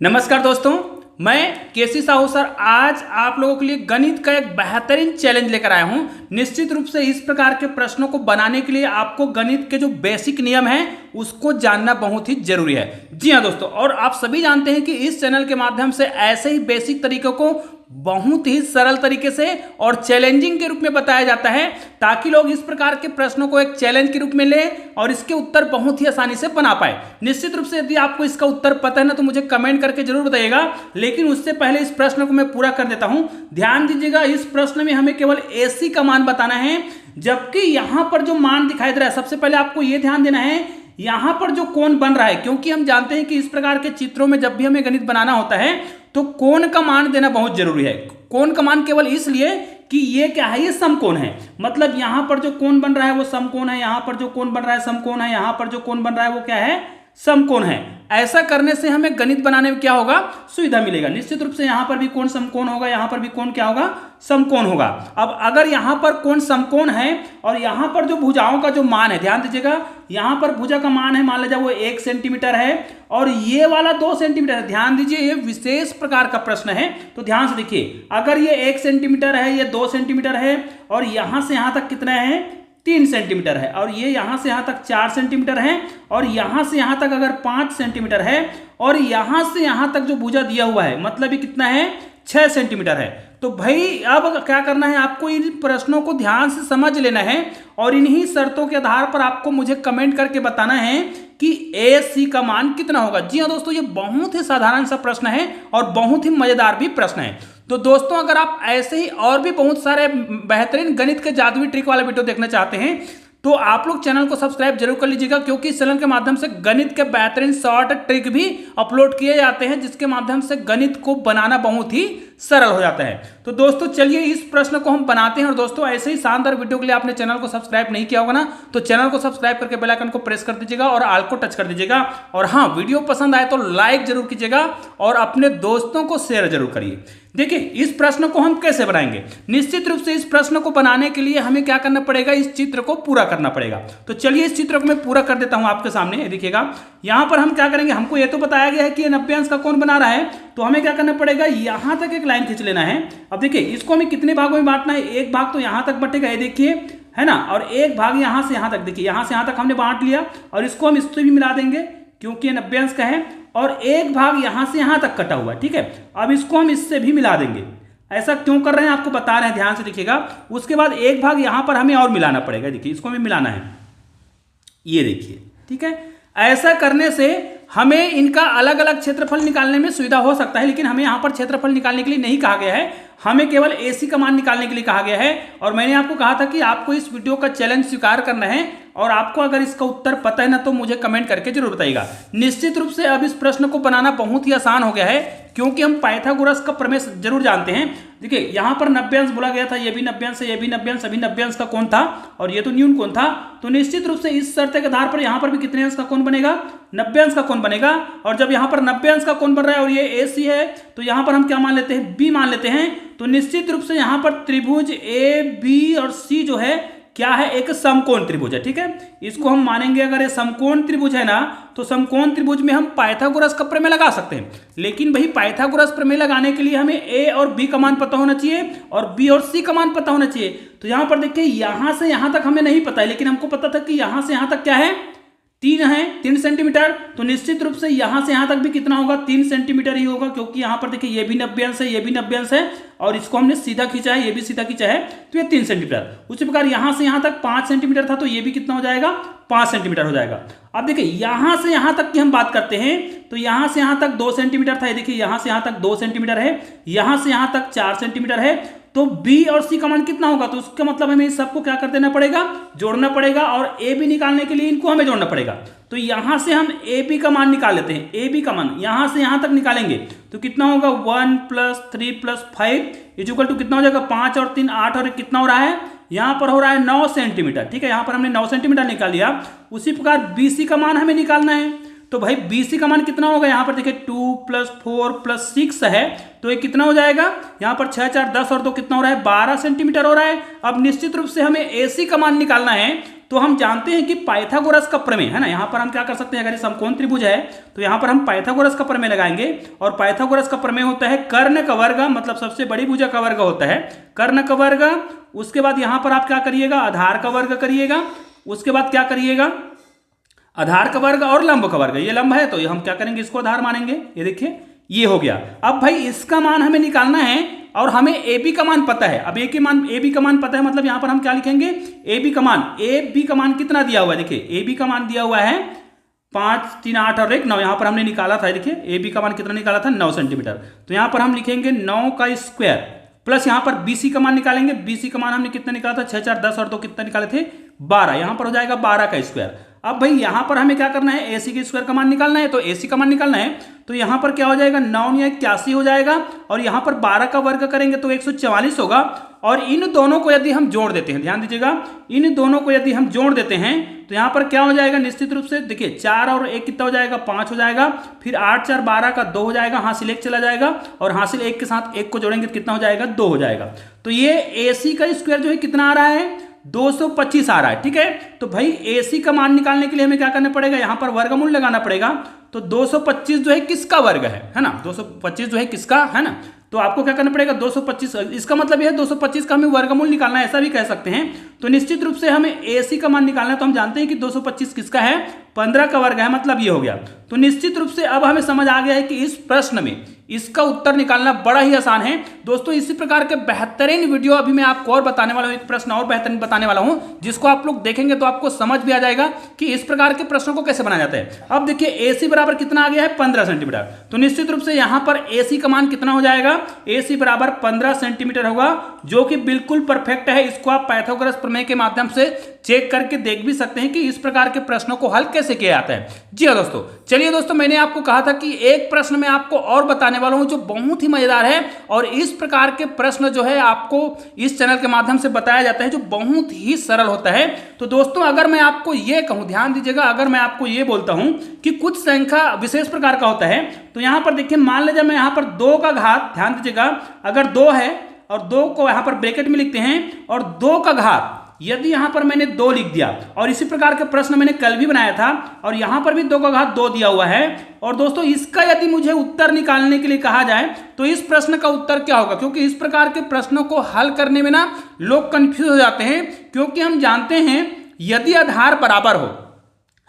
नमस्कार दोस्तों, मैं केसी साहू सर आज आप लोगों के लिए गणित का एक बेहतरीन चैलेंज लेकर आया हूं। निश्चित रूप से इस प्रकार के प्रश्नों को बनाने के लिए आपको गणित के जो बेसिक नियम हैं उसको जानना बहुत ही जरूरी है। जी हाँ दोस्तों, और आप सभी जानते हैं कि इस चैनल के माध्यम से ऐसे ही बेसिक तरीकों को बहुत ही सरल तरीके से और चैलेंजिंग के रूप में बताया जाता है ताकि लोग इस प्रकार के प्रश्नों को एक चैलेंज के रूप में लें और इसके उत्तर बहुत ही आसानी से बना पाए। निश्चित रूप से यदि आपको इसका उत्तर पता है ना तो मुझे कमेंट करके जरूर बताइएगा, लेकिन उससे पहले इस प्रश्न को मैं पूरा कर देता हूं। ध्यान दीजिएगा, इस प्रश्न में हमें केवल AC का मान बताना है, जबकि यहां पर जो मान दिखाई दे रहा है सबसे पहले आपको यह ध्यान देना है यहां पर जो कोण बन रहा है, क्योंकि हम जानते हैं कि इस प्रकार के चित्रों में जब भी हमें गणित बनाना होता है तो कोण का मान देना बहुत जरूरी है। कोण का मान केवल इसलिए कि ये क्या है, ये समकोण है, मतलब यहां पर जो कोण बन रहा है वो समकोण है, यहां पर जो कोण बन रहा है समकोण है, यहां पर जो कोण बन रहा है वो क्या है, समकोण है। ऐसा करने से हमें गणित बनाने में क्या होगा, सुविधा मिलेगा। निश्चित रूप से यहां पर भी कोण समकोण होगा, यहां पर भी कोण क्या होगा, समकोण होगा। अब अगर यहां पर कोण समकोण है और यहां पर जो भुजाओं का जो मान है, ध्यान दीजिएगा, यहां पर भुजा का मान है, मान लीजिए वो 1 सेंटीमीटर है और ये वाला 2 सेंटीमीटर है। ध्यान दीजिए, ये विशेष प्रकार का प्रश्न है तो ध्यान से देखिए। अगर ये 1 सेंटीमीटर है, ये 2 सेंटीमीटर है और यहां से यहां तक कितना है, 3 सेंटीमीटर है, और ये यहां से यहां तक 4 सेंटीमीटर है, और यहां से यहां तक अगर 5 सेंटीमीटर है, और यहां से यहां तक जो भुजा दिया हुआ है मतलब ये कितना है, 6 सेंटीमीटर है। तो भाई अब क्या करना है, आपको इन प्रश्नों को ध्यान से समझ लेना है और इन्हीं शर्तों के आधार पर आपको मुझे कमेंट करके बताना है कि AC का मान कितना होगा। जी हाँ दोस्तों, ये बहुत ही साधारण सा प्रश्न है और बहुत ही मजेदार भी प्रश्न है। तो दोस्तों, अगर आप ऐसे ही और भी बहुत सारे बेहतरीन गणित के जादुई ट्रिक वाला वीडियो देखना चाहते हैं तो आप लोग चैनल को सब्सक्राइब जरूर कर लीजिएगा, क्योंकि इस चैनल के माध्यम से गणित के बेहतरीन शॉर्ट ट्रिक भी अपलोड किए जाते हैं जिसके माध्यम से गणित को बनाना बहुत ही सरल हो जाता है। तो दोस्तों चलिए इस प्रश्न को हम बनाते हैं। और दोस्तों ऐसे ही शानदार वीडियो के लिए आपने चैनल को सब्सक्राइब नहीं किया होगा ना तो चैनल को सब्सक्राइब करके बेल आइकन को प्रेस कर दीजिएगा और ऑल को टच कर दीजिएगा। और हाँ, वीडियो पसंद आए तो लाइक जरूर कीजिएगा और अपने दोस्तों को शेयर जरूर करिए। देखिए इस प्रश्न को हम कैसे बनाएंगे। निश्चित रूप से इस प्रश्न को बनाने के लिए हमें क्या करना पड़ेगा, इस चित्र को पूरा करना पड़ेगा। तो चलिए इस चित्र को मैं पूरा कर देता हूं आपके सामने। देखिएगा यहां पर हम क्या करेंगे, हमको ये तो बताया गया है कि ये 90 अंश का कोण बना रहा है, तो हमें क्या करना पड़ेगा, यहां तक एक लाइन खींच लेना है। अब देखिए इसको हमें कितने भागों में बांटना है, एक भाग तो यहां तक बटेगा, ये देखिए है ना, और एक भाग यहां से यहां तक, देखिए यहां से यहां तक हमने बांट लिया और इसको हम इससे भी मिला देंगे क्योंकि ये 90 अंश का है, और एक भाग यहां से यहां तक कटा हुआ है। ठीक है, अब इसको हम इससे भी मिला देंगे। ऐसा क्यों कर रहे हैं आपको बता रहे हैं, ध्यान से देखिएगा। उसके बाद एक भाग यहां पर हमें और मिलाना पड़ेगा, देखिए इसको हमें मिलाना है, ये देखिए। ठीक है, ऐसा करने से हमें इनका अलग अलग क्षेत्रफल निकालने में सुविधा हो सकता है, लेकिन हमें यहां पर क्षेत्रफल निकालने के लिए नहीं कहा गया है, हमें केवल AC का मान निकालने के लिए कहा गया है। और मैंने आपको कहा था कि आपको इस वीडियो का चैलेंज स्वीकार करना है और आपको अगर इसका उत्तर पता है ना तो मुझे कमेंट करके जरूर बताइएगा। निश्चित रूप से अब इस प्रश्न को बनाना बहुत ही आसान हो गया है क्योंकि हम पाइथागोरस का प्रमेय जरूर जानते हैं। देखिए यहां पर 90 अंश बोला गया था, ये भी 90 अंश है, ये भी 90 अंश, सभी 90 अंश का कोण था और ये तो न्यून कोण था। तो निश्चित रूप से इस शर्त के आधार पर यहां पर भी कितने अंश का कोण बनेगा, 90 अंश का कोण बनेगा। और जब यहां पर 90 अंश का कोण बन रहा है और ये AC है तो यहां पर हम क्या मान लेते हैं, B मान लेते हैं। तो निश्चित रूप से यहां पर त्रिभुज AB और C जो है क्या है, एक समकोण त्रिभुज है। ठीक है, इसको हम मानेंगे अगर ये समकोण त्रिभुज है ना तो समकोण त्रिभुज में हम पाइथागोरस का प्रमेय लगा सकते हैं, लेकिन भाई पाइथागोरस प्रमेय लगाने के लिए हमें A और B का मान पता होना चाहिए और B और C का मान पता होना चाहिए। तो यहां पर देखिए यहां से यहां तक हमें नहीं पता है, लेकिन हमको पता था कि यहां से यहां तक क्या है, 3 सेंटीमीटर। तो निश्चित रूप से यहां से यहां तक भी कितना होगा, 3 सेंटीमीटर ही होगा, क्योंकि यहां पर देखिए ये भी 90 अंश है, ये भी 90 अंश है और इसको हमने सीधा खींचा है, ये भी सीधा खींचा है, तो ये 3 सेंटीमीटर। उसी प्रकार यहां से यहां तक 5 सेंटीमीटर था तो ये भी कितना हो जाएगा, 5 सेंटीमीटर हो जाएगा। अब देखिए यहां से यहां तक की हम बात करते हैं तो यहां से यहां तक 2 सेंटीमीटर था, ये देखिए यहां से यहां तक 2 सेंटीमीटर है, यहां से यहां तक 4 सेंटीमीटर है। तो B और C का मान कितना होगा, तो उसका मतलब हमें इस सबको क्या कर देना पड़ेगा, जोड़ना पड़ेगा, और AB निकालने के लिए इनको हमें जोड़ना पड़ेगा। तो यहां से हम AB का मान निकाल लेते हैं, AB का मान यहां से यहां तक निकालेंगे तो कितना होगा, 1 + 3 + 5 इक्वल टू कितना हो जाएगा, 5 और 3 8, और कितना हो रहा है, यहां पर हो रहा है 9 सेंटीमीटर। ठीक है, यहां पर हमने 9 सेंटीमीटर निकाल लिया। उसी प्रकार BC का मान हमें निकालना है, तो भाई BC का मान कितना होगा, यहां पर देखिए 2 + 4 + 6 है, तो ये कितना हो जाएगा, यहां पर 6 4 10 और 2 कितना हो रहा है, 12 सेंटीमीटर हो रहा है। अब निश्चित रूप से हमें AC का मान निकालना है तो हम जानते हैं कि पाइथागोरस का प्रमेय है ना, यहाँ पर हम क्या कर सकते हैं, अगर ये समकोण त्रिभुज है तो यहाँ पर हम पाइथागोरस का प्रमेय लगाएंगे। और पाइथागोरस का प्रमेय होता है कर्ण का वर्ग, मतलब सबसे बड़ी भुजा का वर्ग होता है कर्ण का वर्ग। उसके बाद यहाँ पर आप क्या करिएगा, आधार का वर्ग करिएगा। उसके बाद क्या करिएगा, आधार का वर्ग और लंब का वर्ग। ये लंब है तो ये हम क्या करेंगे, इसको आधार मानेंगे। ये देखिए ये हो गया। अब भाई इसका मान हमें निकालना है और हमें ए बी का मान पता है। अब ए बी का मान पता है, मतलब यहां पर हम क्या लिखेंगे, ए बी का मान कितना दिया हुआ है, देखिए ए बी का मान दिया हुआ है 5, 3, 8 और 1, 9। यहां पर हमने निकाला था, देखिए ए बी का मान कितना निकाला था, 9 सेंटीमीटर। तो यहां पर हम लिखेंगे 9 का स्क्वायर प्लस यहां पर बी सी का मान निकालेंगे। बी सी का मान हमने कितना निकाला था, 6, 4, 10 और 2 कितना निकाले थे, 12। यहां पर हो जाएगा 12 का स्क्वायर। अब भाई यहां पर हमें क्या करना है, एसी के स्क्वायर का मान निकालना है। तो एसी का मान निकालना है तो यहां पर क्या हो जाएगा, 9 या 81 हो जाएगा। और यहां पर 12 का वर्ग करेंगे तो 144 होगा। और इन दोनों को यदि हम जोड़ देते हैं, ध्यान दीजिएगा, इन दोनों को यदि हम जोड़ देते हैं तो यहां पर क्या हो जाएगा, निश्चित रूप से देखिए 4 और 1 कितना हो जाएगा, 5 हो जाएगा। फिर 8, 4, 12 का 2 हो जाएगा, हासिल 1 चला जाएगा और हासिल 1 के साथ 1 को जोड़ेंगे तो कितना हो जाएगा, 2 हो जाएगा। तो ये एसी का स्क्वायर जो है कितना आ रहा है, 225 आ रहा है। ठीक है, तो भाई एसी का मान निकालने के लिए हमें क्या करना पड़ेगा, यहां पर वर्गमूल लगाना पड़ेगा। तो 225 जो है किसका वर्ग है ना, 225 जो है किसका है ना, तो आपको क्या करना पड़ेगा, 225। इसका मतलब यह है 225 का हमें वर्गमूल निकालना है, ऐसा भी कह सकते हैं। तो निश्चित रूप से हमें एसी का मान निकालना है। तो हम जानते हैं कि 225 किसका है, 15 का वर्ग है, मतलब ये हो गया। तो निश्चित रूप से अब हमें समझ आ गया है कि इस प्रश्न में इसका उत्तर निकालना बड़ा ही आसान है। दोस्तों इसी प्रकार के बेहतरीन वीडियो अभी मैं आपको और बताने वाला हूं, एक प्रश्न और बेहतरीन बताने वाला हूं, जिसको आप लोग देखेंगे तो आपको समझ भी आ जाएगा कि इस प्रकार के प्रश्नों को कैसे बनाया जाता है। अब देखिए एसी बराबर कितना आ गया है, 15 सेंटीमीटर। तो निश्चित रूप से यहां पर एसी का मान कितना हो जाएगा, एसी बराबर 15 सेंटीमीटर होगा, जो कि बिल्कुल परफेक्ट है। इसको आप पाइथागोरस प्रमेय के माध्यम से चेक करके देख भी सकते हैं कि इस प्रकार के प्रश्नों को हल कैसे किया जाता है। जी हाँ दोस्तों, चलिए दोस्तों, मैंने आपको कहा था कि एक प्रश्न मैं आपको और बताने वाला हूं जो बहुत ही मजेदार है। और इस प्रकार के प्रश्न जो है आपको इस चैनल के माध्यम से बताया जाता है, जो बहुत ही सरल होता है। तो दोस्तों अगर मैं आपको ये कहूं, ध्यान दीजिएगा, अगर मैं आपको ये बोलता हूं कि कुछ संख्या विशेष प्रकार का होता है, तो यहां पर देखिए मान लीजिए मैं यहां पर 2 का घात, ध्यान दीजिएगा, अगर 2 है और 2 को यहां पर ब्रैकेट में लिखते हैं और 2 का घात, यदि यहां पर मैंने 2 लिख दिया, और इसी प्रकार के प्रश्न मैंने कल भी बनाया था और यहां पर भी 2 का घात 2 दिया हुआ है। और दोस्तों इसका यदि मुझे उत्तर निकालने के लिए कहा जाए तो इस प्रश्न का उत्तर क्या होगा, क्योंकि इस प्रकार के प्रश्नों को हल करने में ना लोग कंफ्यूज हो जाते हैं। क्योंकि हम जानते हैं यदि आधार बराबर हो,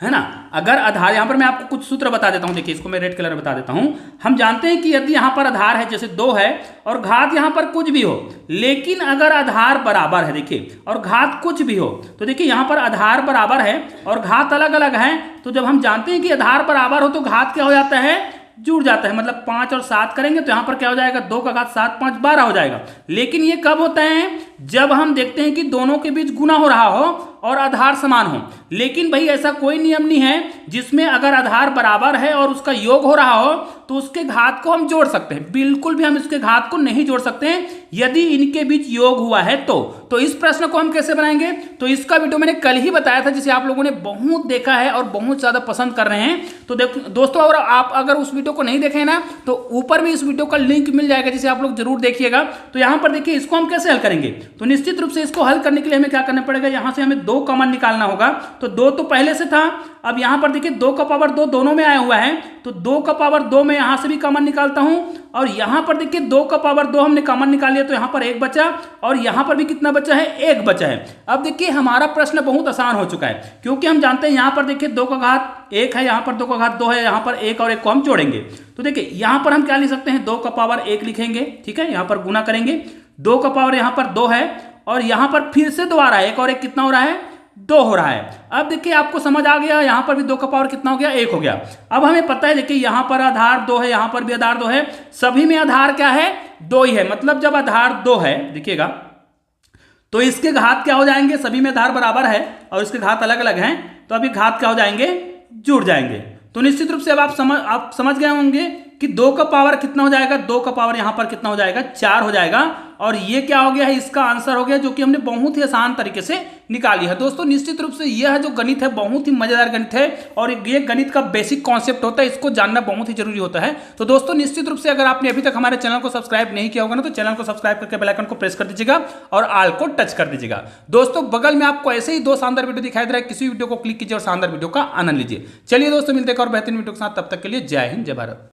है ना, अगर आधार, यहां पर मैं आपको कुछ सूत्र बता देता हूं, देखिए इसको मैं रेड कलर में बता देता हूं। हम जानते हैं कि यदि यहां पर आधार है, जैसे 2 है और घात यहां पर कुछ भी हो, लेकिन अगर आधार बराबर है, देखिए, और घात कुछ भी हो, तो देखिए यहां पर आधार बराबर है और घात अलग अलग है। तो जब हम जानते हैं कि आधार बराबर हो तो घात क्या हो जाता है, जुड़ जाता है, मतलब 5 और 7 करेंगे तो यहां पर क्या हो जाएगा, 2 का घात 7, 5, 12 हो जाएगा। लेकिन ये कब होता है, जब हम देखते हैं कि दोनों के बीच गुना हो रहा हो और आधार समान हो। लेकिन भाई ऐसा कोई नियम नहीं है जिसमें अगर आधार बराबर है और उसका योग हो रहा हो तो उसके घात को हम जोड़ सकते हैं। बिल्कुल भी हम इसके घात को नहीं जोड़ सकते हैं यदि इनके बीच योग हुआ है तो इस प्रश्न को हम कैसे बनाएंगे, तो इसका वीडियो मैंने कल ही बताया था, जिसे आप लोगों ने बहुत देखा है और बहुत ज्यादा पसंद कर रहे हैं। तो दोस्तों अगर आप उस वीडियो को नहीं देखे ना तो ऊपर भी इस वीडियो का लिंक मिल जाएगा, जिसे आप लोग जरूर देखिएगा। तो यहां पर देखिए इसको हम कैसे हल करेंगे, तो निश्चित रूप से इसको हल करने के लिए हमें क्या करना पड़ेगा, यहां से हमें 2 कॉमन निकालना होगा। तो 2 तो पहले से था, अब यहां पर देखिए 2 का पावर 2 दोनों में आया हुआ है, तो 2 का पावर 2 मैं यहां से भी कॉमन निकालता हूं। और यहां पर देखिए 2 का पावर 2 हमने कॉमन निकाल लिया, तो यहां पर 1 बचा और यहां पर भी कितना बचा है, 1 बचा है। अब देखिए हमारा प्रश्न बहुत आसान हो चुका है, क्योंकि हम जानते हैं यहां पर देखिए 2 का घात 1 है, यहां पर 2 का घात 2 है, यहां पर 1 और 1 को हम जोड़ेंगे। तो देखिए यहां पर हम क्या लिख सकते हैं, 2 का पावर 1 लिखेंगे, ठीक है, यहां पर गुना करेंगे, 2 का पावर यहां पर 2 है और यहां पर फिर से 2 आ रहा है, 1 और 1 कितना हो रहा है, 2 हो रहा है। अब देखिए आपको समझ आ गया, यहां पर भी 2 का पावर कितना हो गया, 1 हो गया। अब हमें पता है देखिए यहां पर आधार 2 है, यहां पर भी आधार 2 है, सभी में आधार क्या है, 2 ही है। मतलब जब आधार 2 है, देखिएगा, तो इसके घात क्या हो जाएंगे, सभी में आधार बराबर है और इसके घात अलग अलग हैं, तो अभी घात क्या हो जाएंगे, जुड़ जाएंगे। तो निश्चित रूप से अब आप समझ गए होंगे कि 2 का पावर कितना हो जाएगा, 2 का पावर यहां पर कितना हो जाएगा, 4 हो जाएगा। और ये क्या हो गया है, इसका आंसर हो गया, जो कि हमने बहुत ही आसान तरीके से निकाली है। दोस्तों निश्चित रूप से यह जो गणित है बहुत ही मजेदार गणित है और ये गणित का बेसिक कॉन्सेप्ट होता है, इसको जानना बहुत ही जरूरी होता है। तो दोस्तों निश्चित रूप से अगर आपने अभी तक हमारे चैनल को सब्सक्राइब नहीं किया होगा ना, तो चैनल को सब्सक्राइब करके बेल आइकन को प्रेस कर दीजिएगा और ऑल को टच कर दीजिएगा। दोस्तों बगल में आपको ऐसे ही 2 शानदार वीडियो दिखाई दे रहा है, किसी वीडियो को क्लिक कीजिए और शानदार वीडियो का आनंद लीजिए। चलिए दोस्तों मिलते हैं और बेहतरीन वीडियो के साथ, तब तक के लिए जय हिंद जय भारत।